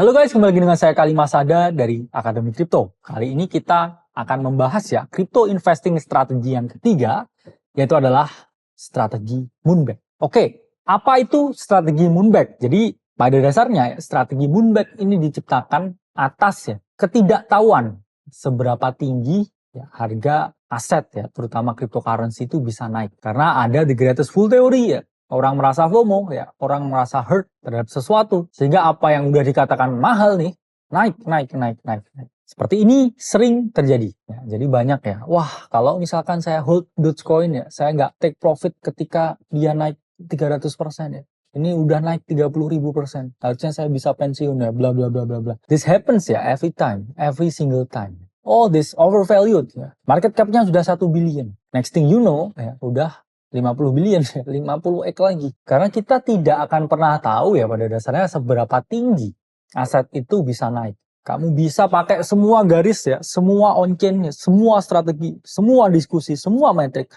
Halo guys, kembali lagi dengan saya Kali Masada dari Akademi Kripto. Kali ini kita akan membahas ya crypto investing strategi yang ketiga, yaitu adalah strategi Moonback. Oke, apa itu strategi Moonback? Jadi pada dasarnya strategi Moonback ini diciptakan atas ya ketidaktahuan seberapa tinggi ya, harga aset ya, terutama cryptocurrency itu bisa naik. Karena ada the greatest fool theory ya. Orang merasa FOMO, ya, orang merasa hurt terhadap sesuatu. Sehingga apa yang udah dikatakan mahal nih, naik. Seperti ini sering terjadi. Ya, jadi banyak ya, wah kalau misalkan saya hold Dogecoin ya, saya nggak take profit ketika dia naik 300% ya. Ini udah naik 30.000%. Harusnya saya bisa pensiun ya, bla bla bla bla bla. This happens ya every time, every single time. Oh, this overvalued ya. Market cap-nya sudah 1 billion. Next thing you know, ya udah 50 billion, 50x lagi. Karena kita tidak akan pernah tahu ya pada dasarnya seberapa tinggi aset itu bisa naik. Kamu bisa pakai semua garis ya, semua on-chain, semua strategi, semua diskusi, semua metrik.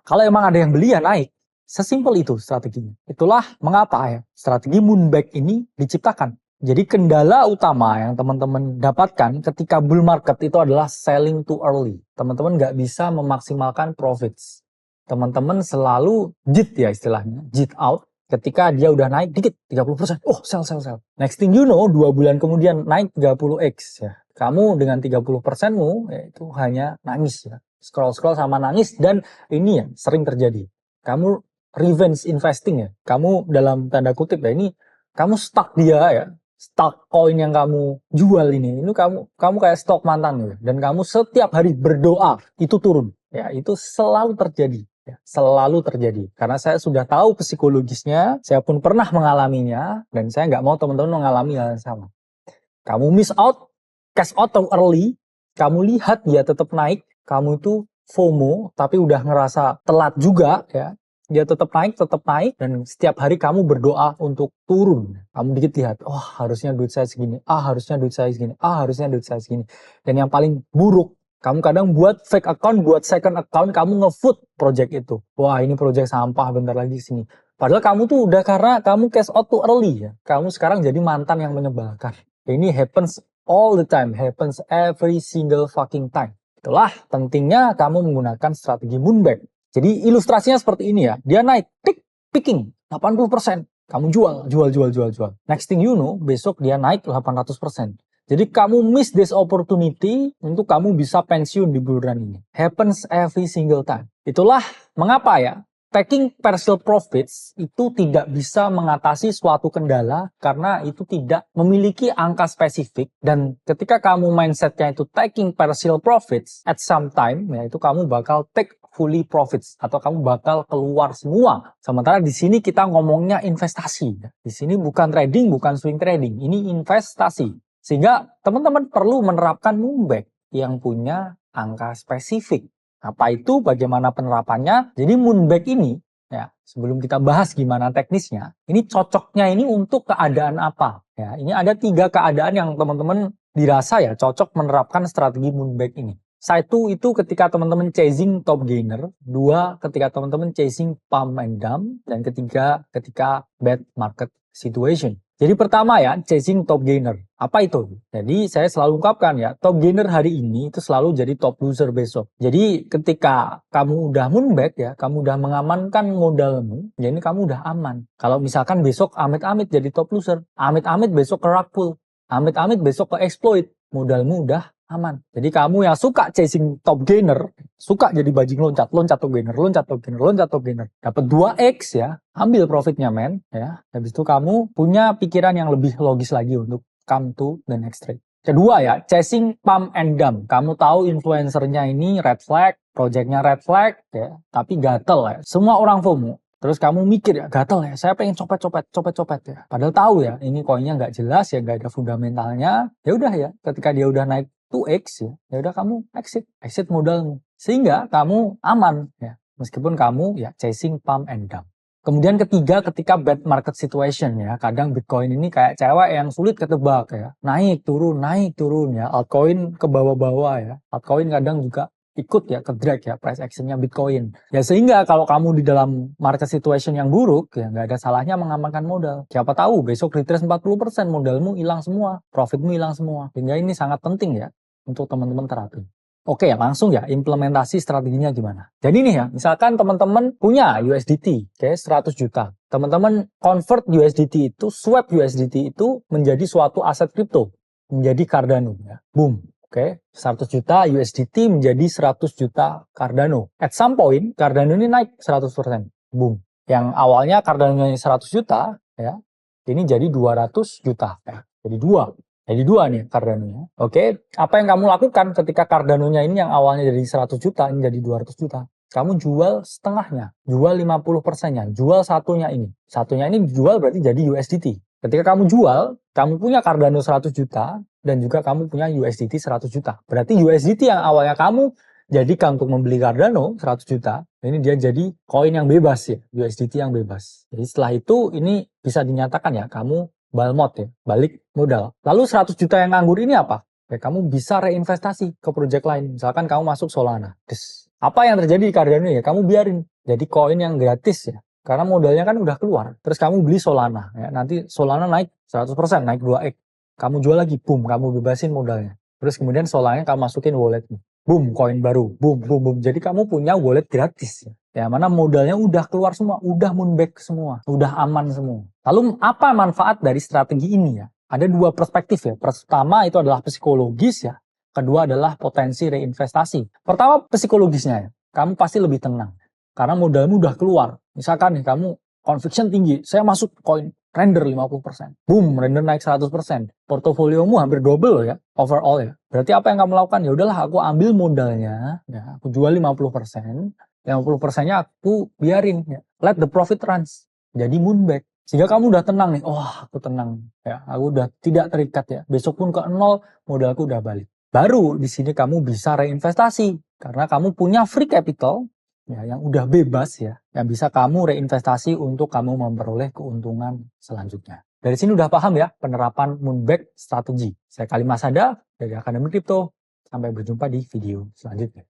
Kalau emang ada yang beli ya naik. Sesimpel itu strateginya. Itulah mengapa ya strategi Moonback ini diciptakan. Jadi kendala utama yang teman-teman dapatkan ketika bull market itu adalah selling too early. Teman-teman nggak bisa memaksimalkan profits. Teman-teman selalu JIT ya istilahnya, JIT out ketika dia udah naik dikit 30%. Oh, sell. Next thing you know, 2 bulan kemudian naik 30x ya. Kamu dengan 30%-mu ya, itu hanya nangis ya. Scroll sama nangis, dan ini ya sering terjadi. Kamu revenge investing ya. Kamu dalam tanda kutip ya, ini kamu stuck dia ya. Stock coin yang kamu jual ini kamu kayak stok mantan ya. Dan kamu setiap hari berdoa itu turun. Ya, itu selalu terjadi. Ya, selalu terjadi. Karena saya sudah tahu psikologisnya, saya pun pernah mengalaminya, dan saya nggak mau teman-teman mengalami hal yang sama. Kamu miss out, cash out too early, kamu lihat dia tetap naik, kamu itu FOMO, tapi udah ngerasa telat juga, ya. Dia tetap naik, dan setiap hari kamu berdoa untuk turun. Kamu dikit lihat, oh harusnya duit saya segini, harusnya duit saya segini, harusnya duit saya segini. Dan yang paling buruk, kamu kadang buat fake account, buat second account, kamu nge-food project itu. Wah, ini project sampah, bentar lagi sini. Padahal kamu tuh udah karena kamu cash out too early ya. Kamu sekarang jadi mantan yang menyebalkan. Ini happens all the time, happens every single fucking time. Itulah pentingnya kamu menggunakan strategi Moonback. Jadi ilustrasinya seperti ini ya. Dia naik, picking, 80%. Kamu jual. Next thing you know, besok dia naik 800%. Jadi kamu miss this opportunity untuk kamu bisa pensiun di bulan ini. Happens every single time. Itulah mengapa ya, taking partial profits itu tidak bisa mengatasi suatu kendala karena itu tidak memiliki angka spesifik. Dan ketika kamu mindsetnya itu taking partial profits at some time, ya itu kamu bakal take fully profits atau kamu bakal keluar semua. Sementara di sini kita ngomongnya investasi. Di sini bukan trading, bukan swing trading. Ini investasi. Sehingga teman-teman perlu menerapkan Moonback yang punya angka spesifik. Apa itu? Bagaimana penerapannya? Jadi Moonback ini, ya sebelum kita bahas gimana teknisnya, ini cocoknya ini untuk keadaan apa? Ya, ini ada 3 keadaan yang teman-teman dirasa ya cocok menerapkan strategi Moonback ini. Satu itu ketika teman-teman chasing top gainer, 2 ketika teman-teman chasing pump and dump, dan ketiga ketika bad market situation. Jadi pertama ya, chasing top gainer. Apa itu? Jadi saya selalu ungkapkan ya, top gainer hari ini itu selalu jadi top loser besok. Jadi ketika kamu udah Moonback ya, kamu udah mengamankan modalmu, jadi kamu udah aman. Kalau misalkan besok amit-amit jadi top loser, amit-amit besok ke rug pull, amit-amit besok ke exploit, modalmu udah aman. Jadi kamu yang suka chasing top gainer, suka jadi bajing loncat top gainer, loncat top gainer. Dapat 2x ya, ambil profitnya men ya. Habis itu kamu punya pikiran yang lebih logis lagi untuk come to the next trade. Kedua ya, chasing pump and dump. Kamu tahu influencernya ini red flag, projectnya red flag ya, tapi gatel ya. Semua orang FOMO. Terus kamu mikir ya, gatel ya, saya pengen copet ya. Padahal tahu ya, ini koinnya nggak jelas ya, nggak ada fundamentalnya. Ya udah ya, ketika dia udah naik 2x ya udah kamu exit modalmu. Sehingga kamu aman ya, meskipun kamu ya chasing pump and dump. Kemudian ketiga, ketika bad market situation ya, kadang Bitcoin ini kayak cewek yang sulit ketebak ya, naik turun ya, altcoin ke bawah-bawah ya, altcoin kadang juga ikut ya ke drag ya price actionnya Bitcoin. Ya sehingga kalau kamu di dalam market situation yang buruk ya nggak ada salahnya mengamankan modal. Siapa tahu besok retrace 40% modalmu hilang semua, profitmu hilang semua. Sehingga ini sangat penting ya untuk teman-teman terapin. Oke, langsung ya implementasi strateginya gimana. Jadi nih ya, misalkan teman-teman punya USDT, oke, 100 juta. Teman-teman convert USDT itu, swap USDT itu menjadi suatu aset kripto, menjadi Cardano ya. Boom. Oke, 100 juta USDT menjadi 100 juta Cardano. At some point, Cardano ini naik 100%. Boom. Yang awalnya Cardano 100 juta, ya, ini jadi 200 juta. Ya. Jadi dua nih Cardano-nya. Oke, apa yang kamu lakukan ketika Cardano-nya ini yang awalnya dari 100 juta, ini jadi 200 juta. Kamu jual setengahnya, jual 50%-nya, jual satunya ini. Satunya ini dijual berarti jadi USDT. Ketika kamu jual, kamu punya Cardano 100 juta, dan juga kamu punya USDT 100 juta. Berarti USDT yang awalnya kamu jadikan untuk membeli Cardano 100 juta, ini dia jadi koin yang bebas ya, USDT yang bebas. Jadi setelah itu ini bisa dinyatakan ya, kamu balmot ya, balik modal. Lalu 100 juta yang nganggur ini apa? Ya kamu bisa reinvestasi ke project lain. Misalkan kamu masuk Solana. Apa yang terjadi di Cardano ya? Kamu biarin. Jadi koin yang gratis ya. Karena modalnya kan udah keluar. Terus kamu beli Solana. Ya. Nanti Solana naik 100%, naik 2x. Kamu jual lagi, boom, kamu bebasin modalnya. Terus kemudian Solana kamu masukin walletmu. Boom, koin baru. Boom, boom, boom. Jadi kamu punya wallet gratis ya. Ya, mana modalnya udah keluar semua, udah moonback semua, udah aman semua. Lalu apa manfaat dari strategi ini ya? Ada dua perspektif ya. Pertama itu adalah psikologis ya. Kedua adalah potensi reinvestasi. Pertama psikologisnya ya. Kamu pasti lebih tenang. Karena modalmu udah keluar. Misalkan nih kamu conviction tinggi, saya masuk koin render 50%. Boom, render naik 100%. Portofoliomu hampir double ya, overall ya. Berarti apa yang kamu lakukan? Ya udahlah aku ambil modalnya, ya, aku jual 50%. 50%-nya aku biarin ya. Let the profit runs. Jadi moonback. Sehingga kamu udah tenang nih. Oh, aku tenang ya. Aku udah tidak terikat ya. Besok pun ke nol, modalku udah balik. Baru di sini kamu bisa reinvestasi karena kamu punya free capital ya yang udah bebas ya, yang bisa kamu reinvestasi untuk kamu memperoleh keuntungan selanjutnya. Dari sini udah paham ya penerapan moonback strategi. Saya Kali Masada dari Akademi Kripto. Sampai berjumpa di video selanjutnya.